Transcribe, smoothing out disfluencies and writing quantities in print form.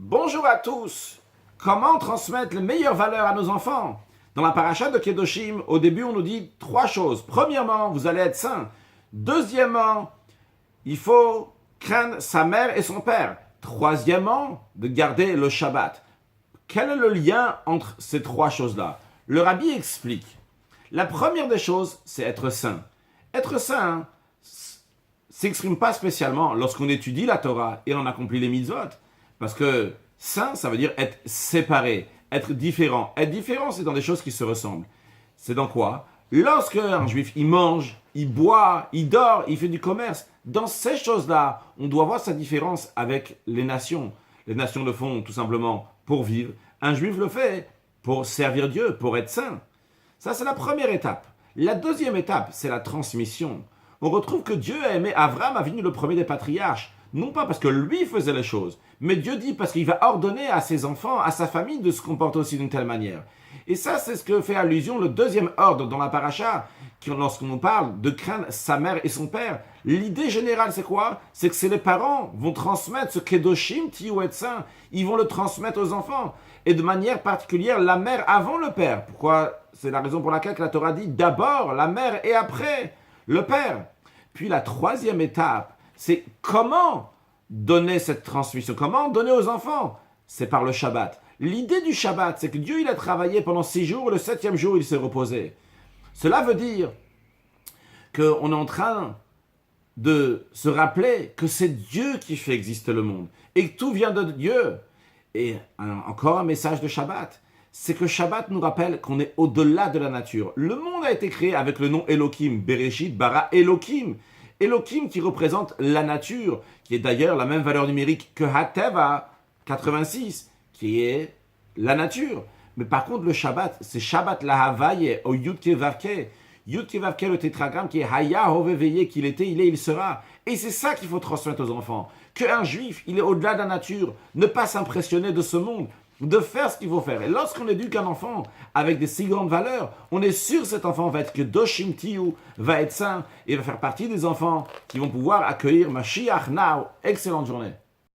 Bonjour à tous. Comment transmettre les meilleures valeurs à nos enfants? Dans la paracha de Kedoshim, au début, on nous dit trois choses. Premièrement, vous allez être saints. Deuxièmement, il faut craindre sa mère et son père. Troisièmement, de garder le Shabbat. Quel est le lien entre ces trois choses-là? Le rabbi explique. La première des choses, c'est être saint. Être saint s'exprime pas spécialement lorsqu'on étudie la Torah et on accomplit les mitzvot. Parce que saint, ça veut dire être séparé, être différent. Être différent, c'est dans des choses qui se ressemblent. C'est dans quoi? Lorsque un juif, il mange, il boit, il dort, il fait du commerce, dans ces choses-là, on doit voir sa différence avec les nations. Les nations le font tout simplement pour vivre. Un juif le fait pour servir Dieu, pour être saint. Ça, c'est la première étape. La deuxième étape, c'est la transmission. On retrouve que Dieu a aimé Abraham, Avinu, le premier des patriarches. Non pas parce que lui faisait les choses, mais Dieu dit parce qu'il va ordonner à ses enfants, à sa famille de se comporter aussi d'une telle manière. Et ça, c'est ce que fait allusion le deuxième ordre dans la paracha, lorsqu'on nous parle de craindre sa mère et son père. L'idée générale, c'est quoi? C'est que les parents vont transmettre ce kedoshim, tiou et saint, ils vont le transmettre aux enfants. Et de manière particulière, la mère avant le père. Pourquoi? C'est la raison pour laquelle la Torah dit d'abord la mère et après le père. Puis la troisième étape, c'est comment donner cette transmission, comment donner aux enfants. C'est par le Shabbat. L'idée du Shabbat, c'est que Dieu il a travaillé pendant 6 jours, et le 7e jour, il s'est reposé. Cela veut dire qu'on est en train de se rappeler que c'est Dieu qui fait exister le monde et que tout vient de Dieu. Et encore un message de Shabbat, c'est que Shabbat nous rappelle qu'on est au-delà de la nature. Le monde a été créé avec le nom Elohim, Bereshit, Bara, Elohim. Elohim qui représente la nature, qui est d'ailleurs la même valeur numérique que Hateva 86, qui est la nature. Mais par contre, le Shabbat, c'est Shabbat la Havaye, au Yudke Vavke. Yudke Vavke, le tétragramme qui est Haya Hoveveye, qu'il était, il est, il sera. Et c'est ça qu'il faut transmettre aux enfants. Qu'un juif, il est au-delà de la nature, ne pas s'impressionner de ce monde, de faire ce qu'il faut faire. Et lorsqu'on éduque un enfant avec des si grandes valeurs, on est sûr que cet enfant va être que Doshim Tiou, va être saint et va faire partie des enfants qui vont pouvoir accueillir Mashiach Now. Excellente journée.